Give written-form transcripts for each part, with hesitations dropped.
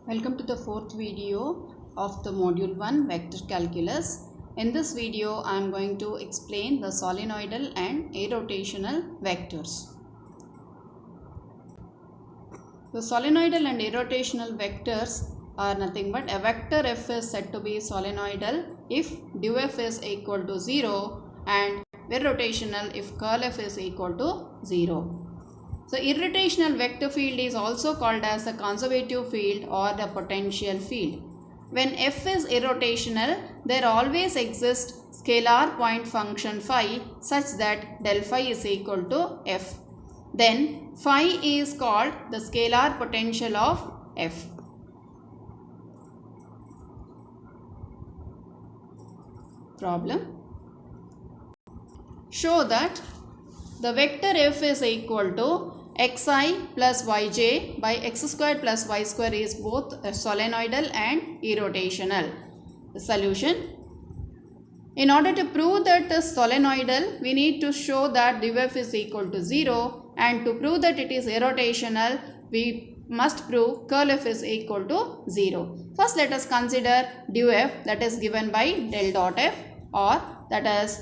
Welcome to the fourth video of the module 1 vector calculus. In this video I am going to explain the solenoidal and irrotational vectors. The solenoidal and irrotational vectors are nothing but a vector f is said to be solenoidal if du f is equal to 0 and irrotational if curl f is equal to 0. So, irrotational vector field is also called as the conservative field or the potential field. When f is irrotational, there always exists scalar point function phi such that del phi is equal to f. Then phi is called the scalar potential of f. Problem. Show that the vector f is equal to xi plus yj by x square plus y square is both solenoidal and irrotational. The solution. In order to prove that it is solenoidal, we need to show that du f is equal to 0, and to prove that it is irrotational, we must prove curl f is equal to 0. First let us consider du f, that is given by del dot f, or that is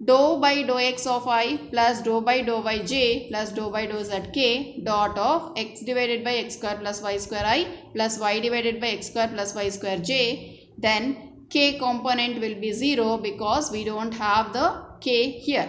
dou by dou x of I plus dou by dou yj plus dou by dou zk dot of x divided by x square plus y square I plus y divided by x square plus y square j. Then k component will be 0 because we don't have the k here.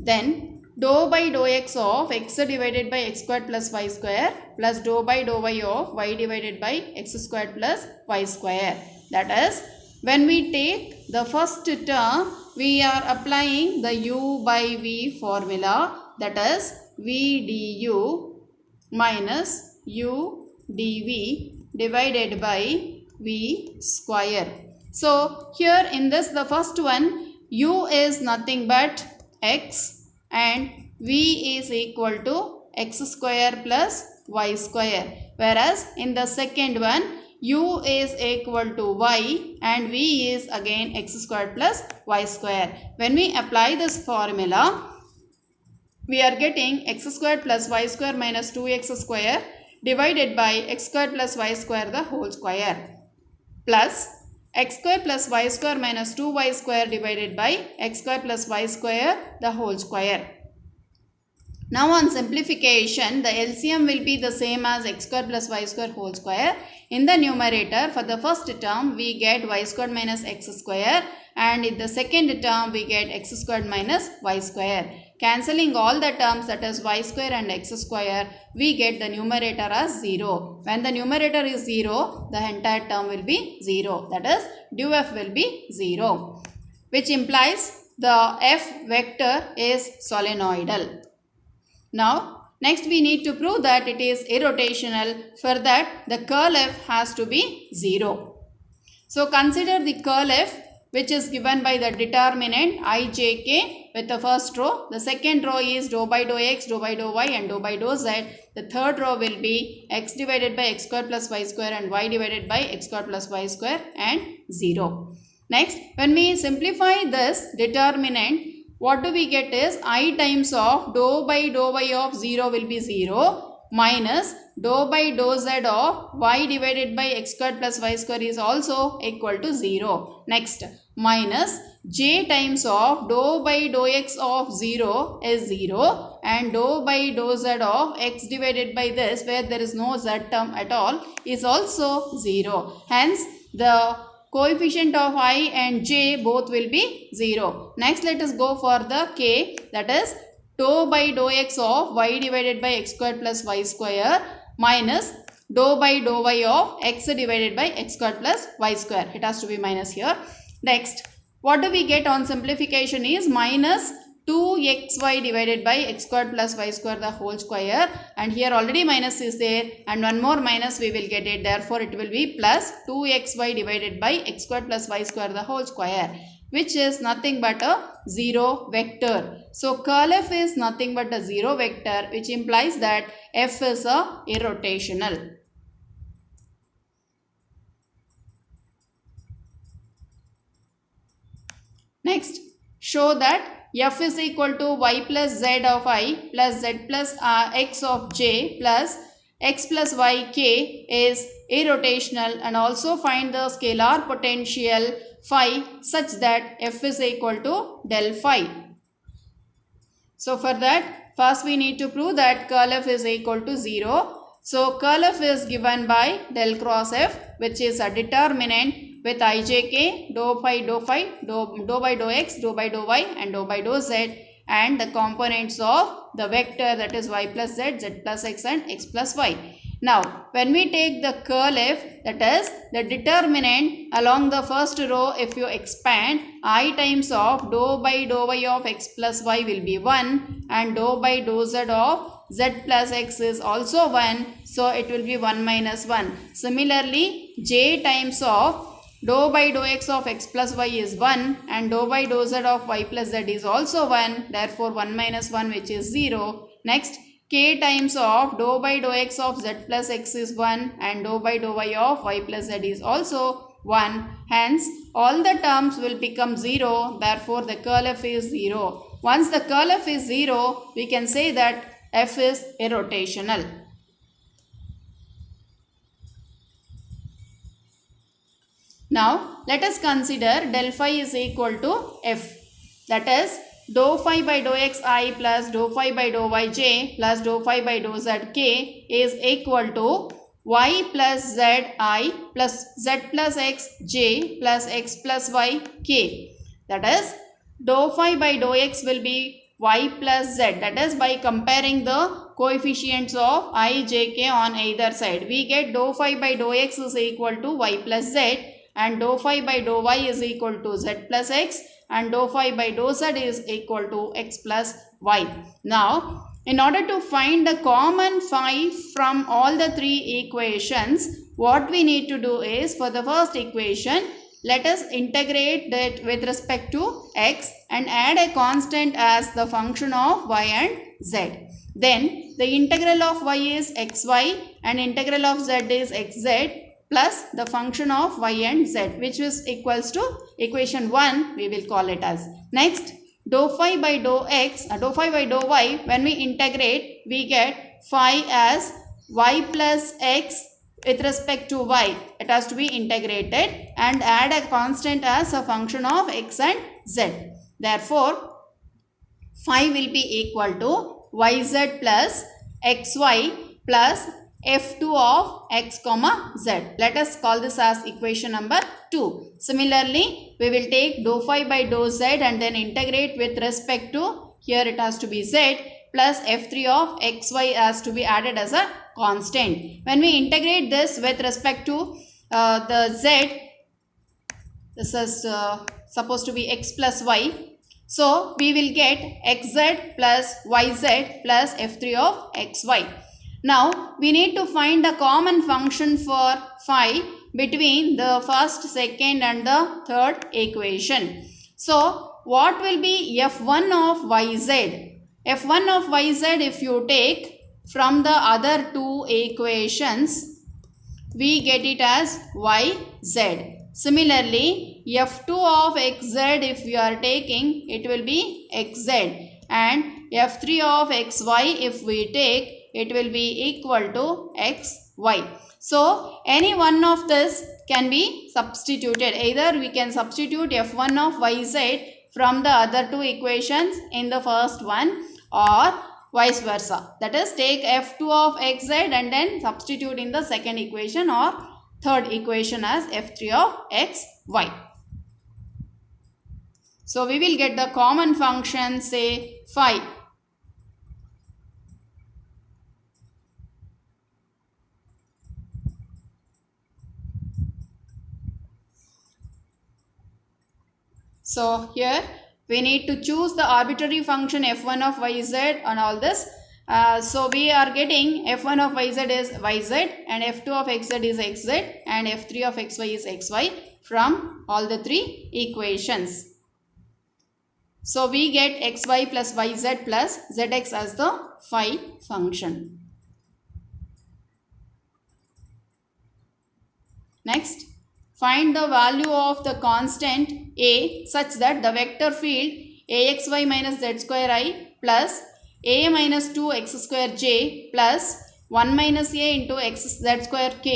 Then dou by dou x of x divided by x square plus y square plus dou by dou y of y divided by x square plus y square. That is, when we take the first term, we are applying the u by v formula, that is v du minus u dv divided by v square. So here in this, the first one, u is nothing but x and v is equal to x square plus y square, whereas in the second one, u is equal to y and v is again x square plus y square. When we apply this formula, we are getting x square plus y square minus 2x square divided by x square plus y square the whole square plus x square plus y square minus 2y square divided by x square plus y square the whole square. Now on simplification, the LCM will be the same as x square plus y square whole square. In the numerator, for the first term, we get y squared minus x square, and in the second term, we get x squared minus y square. Cancelling all the terms, that is y square and x square, we get the numerator as 0. When the numerator is 0, the entire term will be 0. That is, du f will be 0, which implies the f vector is solenoidal. Now, next we need to prove that it is irrotational. For that, the curl f has to be 0. So, consider the curl f, which is given by the determinant ijk with the first row. The second row is dou by dou x, dou by dou y and dou by dou z. The third row will be x divided by x square plus y square and y divided by x square plus y square and 0. Next, when we simplify this determinant, what do we get is I times of dou by dou y of 0 will be 0 minus dou by dou z of y divided by x square plus y square is also equal to 0. Next, minus j times of dou by dou x of 0 is 0 and dou by dou z of x divided by this, where there is no z term at all, is also 0. Hence, the coefficient of I and j both will be 0. Next, let us go for the k, that is dou by dou x of y divided by x square plus y square minus dou by dou y of x divided by x square plus y square. It has to be minus here. Next, what do we get on simplification is minus 2xy divided by x square plus y square the whole square, and here already minus is there and one more minus we will get it, therefore it will be plus 2xy divided by x square plus y square the whole square, which is nothing but a 0 vector. So curl f is nothing but a 0 vector, which implies that f is a irrotational. Next, show that f is equal to y plus z of I plus z plus x of j plus x plus y k is irrotational, and also find the scalar potential phi such that F is equal to del phi. So for that, first we need to prove that curl F is equal to 0. So curl F is given by del cross F, which is a determinant with ijk, dou phi, dou by dou x, dou by dou y and dou by dou z, and the components of the vector, that is y plus z, z plus x and x plus y. Now when we take the curl F, that is the determinant along the first row, if you expand, I times of dou by dou y of x plus y will be 1, and dou by dou z of z plus x is also 1, so it will be 1 minus 1. Similarly, j times of dou by dou x of x plus y is 1, and dou by dou z of y plus z is also 1, therefore 1 minus 1, which is 0. Next, k times of dou by dou x of z plus x is 1, and dou by dou y of y plus z is also 1. Hence, all the terms will become 0, therefore the curl F is 0. Once the curl F is 0, we can say that F is irrotational. Now, let us consider del phi is equal to F. That is, dou phi by dou xi plus dou phi by dou yj plus dou phi by dou zk is equal to y plus zi plus z plus x j plus x plus y k. That is, dou phi by dou x will be y plus z. That is, by comparing the coefficients of I, j, k on either side, we get dou phi by dou x is equal to y plus z, and dou phi by dou y is equal to z plus x, and dou phi by dou z is equal to x plus y. Now, in order to find the common phi from all the three equations, what we need to do is, for the first equation, let us integrate that with respect to x and add a constant as the function of y and z. Then the integral of y is xy and integral of z is xz plus the function of y and z, which is equals to equation 1, we will call it as. Next, dou phi by dou x, dou phi by dou y, when we integrate, we get phi as y plus x with respect to y. It has to be integrated and add a constant as a function of x and z. Therefore, phi will be equal to yz plus xy plus f2 of x comma z. Let us call this as equation number 2. Similarly, we will take dou phi by dou z and then integrate with respect to, here it has to be z, plus f3 of xy has to be added as a constant. When we integrate this with respect to the z, this is supposed to be x plus y. So, we will get xz plus yz plus f3 of xy. Now, we need to find the common function for phi between the first, second and the third equation. So, what will be f1 of yz? f1 of yz, if you take from the other two equations, we get it as yz. Similarly, f2 of xz, if you are taking, it will be xz, and f3 of xy, if we take, it will be equal to xy. So, any one of this can be substituted. Either we can substitute f1 of yz from the other two equations in the first one, or vice versa. That is, take f2 of xz and then substitute in the second equation or third equation as f3 of xy. So, we will get the common function, say phi. So, here we need to choose the arbitrary function f1 of yz and all this. So, we are getting f1 of yz is yz and f2 of xz is xz and f3 of xy is xy from all the three equations. So, we get xy plus yz plus zx as the phi function. Next, find the value of the constant a such that the vector field axy minus z square I plus a minus 2x square j plus 1 minus a into x z square k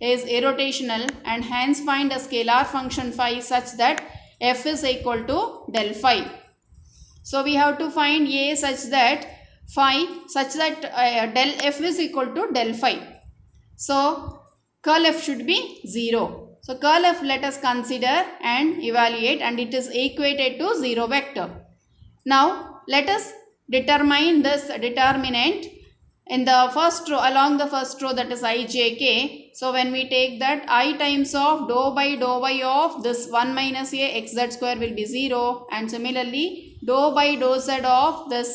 is irrotational, and hence find a scalar function phi such that f is equal to del phi. So we have to find a such that del f is equal to del phi. So curl f should be 0. So curl f let us consider and evaluate, and it is equated to 0 vector. Now let us determine this determinant in the first row, along the first row, that is I j k. So when we take that, I times of dou by dou y of this 1 minus a x z square will be 0, and similarly dou by dou z of this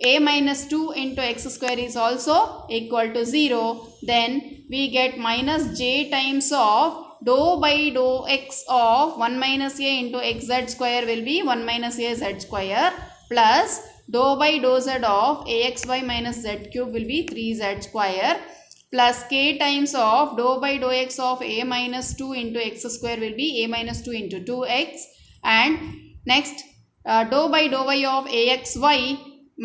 a minus 2 into x square is also equal to 0. Then we get minus j times of dou by dou x of 1 minus a into x z square will be 1 minus a z square, plus dou by dou z of axy minus z cube will be 3z square, plus k times of dou by dou x of a minus 2 into x square will be a minus 2 into 2x, and next dou by dou y of axy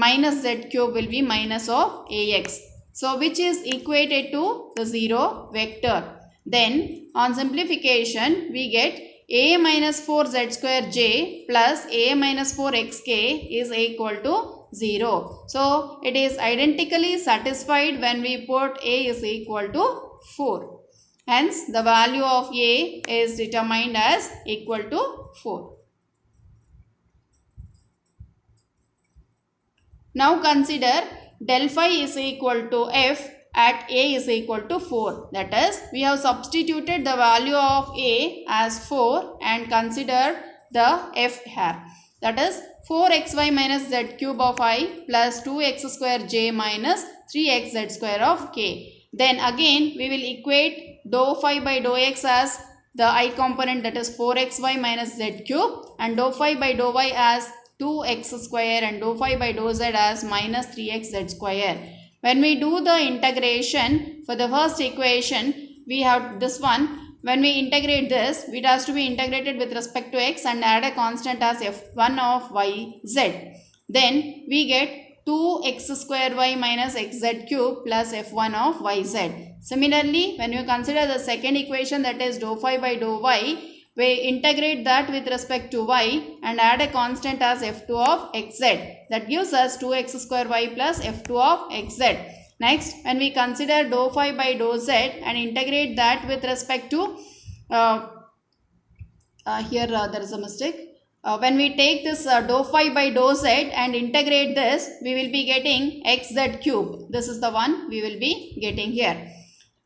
minus z cube will be minus of ax. So which is equated to the 0 vector. Then on simplification we get a minus 4z square j plus a minus 4xk is equal to 0. So it is identically satisfied when we put a is equal to 4. Hence the value of a is determined as equal to 4. Now consider del phi is equal to f at a is equal to 4. That is, we have substituted the value of a as 4 and consider the f here. That is 4xy minus z cube of I plus 2x square j minus 3xz square of k. Then again we will equate dou phi by dou x as the I component, that is 4xy minus z cube, and dou phi by dou y as 2x square, and dou phi by dou z as minus 3xz square. When we do the integration for the first equation, we have this one. When we integrate this, it has to be integrated with respect to x and add a constant as f1 of yz. Then we get 2x square y minus xz cube plus f1 of yz. Similarly, when you consider the second equation, that is dou phi by dou y, we integrate that with respect to y and add a constant as f2 of xz. That gives us 2x square y plus f2 of xz. Next, when we consider dou phi by dou z and integrate that with respect to, there is a mistake. When we take this dou phi by dou z and integrate this, we will be getting xz cube. This is the one we will be getting here.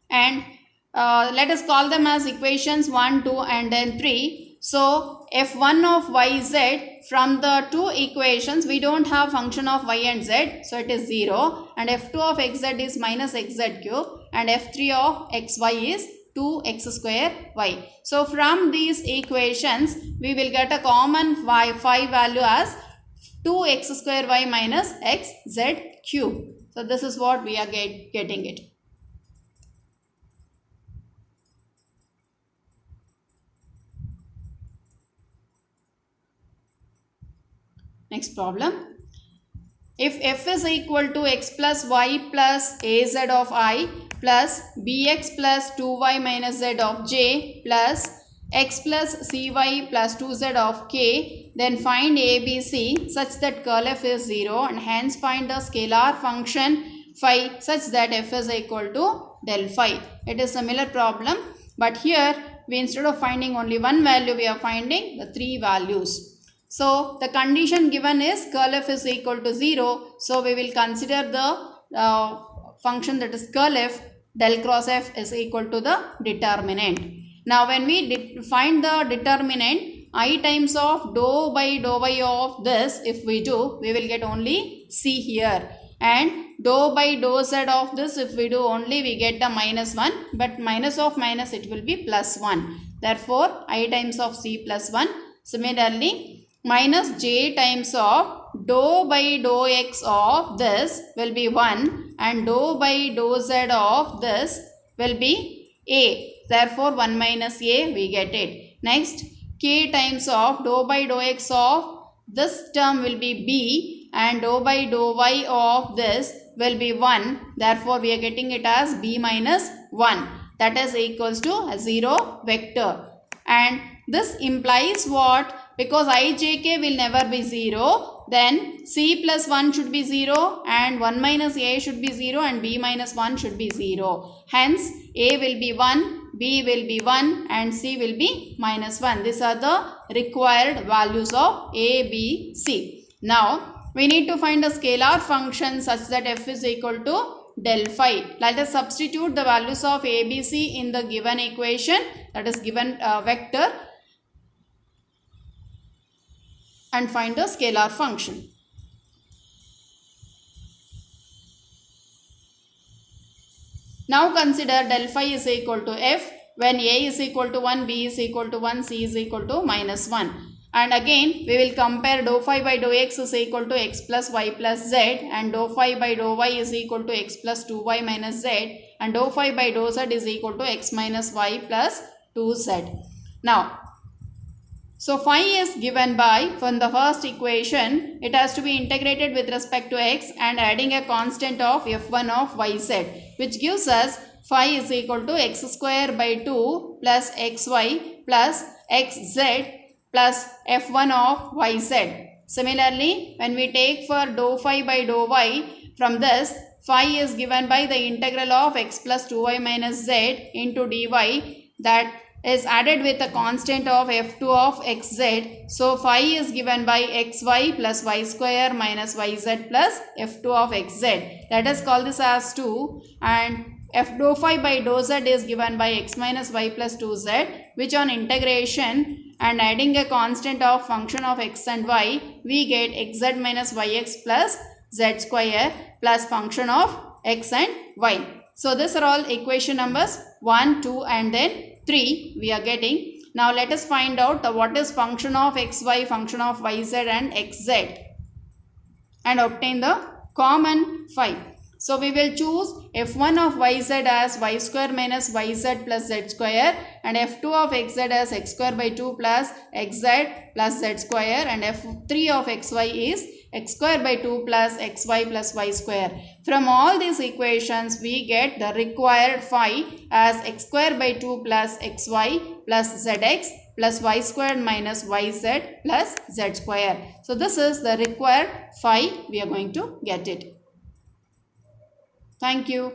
And let us call them as equations 1, 2 and then 3. So f1 of yz, from the two equations we don't have function of y and z, so it is 0, and f2 of xz is minus xz cube, and f3 of xy is 2x square y. So from these equations we will get a common phi value as 2x square y minus xz cube. So this is what we are getting it. Next problem. If f is equal to x plus y plus az of I plus bx plus 2y minus z of j plus x plus cy plus 2z of k, then find ABC such that curl f is 0, and hence find the scalar function phi such that f is equal to del phi. It is a similar problem, but here we, instead of finding only one value, we are finding the three values. So the condition given is curl f is equal to 0. So we will consider the function, that is curl f, del cross f is equal to the determinant. Now when we find the determinant, I times of dou by dou y of this, if we do, we will get only c here, and dou by dou z of this, if we do only, we get the minus 1, but minus of minus it will be plus 1. Therefore I times of c plus 1. Similarly, minus j times of dou by dou x of this will be 1, and dou by dou z of this will be a. Therefore 1 minus a we get it. Next, k times of dou by dou x of this term will be b, and dou by dou y of this will be 1. Therefore, we are getting it as b minus 1. That is equals to a 0 vector. And this implies what? Because ijk will never be 0, then c plus 1 should be 0 and 1 minus a should be 0 and b minus 1 should be 0. Hence, a will be 1, b will be 1 and c will be minus 1. These are the required values of a, b, c. Now, we need to find a scalar function such that f is equal to del phi. Let us substitute the values of a, b, c in the given equation, that is given vector, and find the scalar function. Now consider del phi is equal to f when a is equal to 1, b is equal to 1, c is equal to minus 1. And again we will compare dou phi by dou x is equal to x plus y plus z, and dou phi by dou y is equal to x plus 2y minus z, and dou phi by dou z is equal to x minus y plus 2z. Now, so phi is given by, from the first equation, it has to be integrated with respect to x and adding a constant of f1 of yz, which gives us phi is equal to x square by 2 plus xy plus xz plus f1 of yz. Similarly, when we take for dou phi by dou y, from this phi is given by the integral of x plus 2y minus z into dy, that is added with a constant of f2 of xz. So phi is given by xy plus y square minus yz plus f2 of xz. Let us call this as 2, and f dou phi by dou z is given by x minus y plus 2z, which on integration and adding a constant of function of x and y, we get xz minus yx plus z square plus function of x and y. So these are all equation numbers 1, 2 and then 3 we are getting. Now let us find out what is function of xy, function of yz and xz, and obtain the common phi. So we will choose f1 of yz as y square minus yz plus z square, and f2 of xz as x square by 2 plus xz plus z square, and f3 of xy is x square by 2 plus xy plus y square. From all these equations, we get the required phi as x square by 2 plus xy plus zx plus y squared minus yz plus z square. So this is the required phi. We are going to get it. Thank you.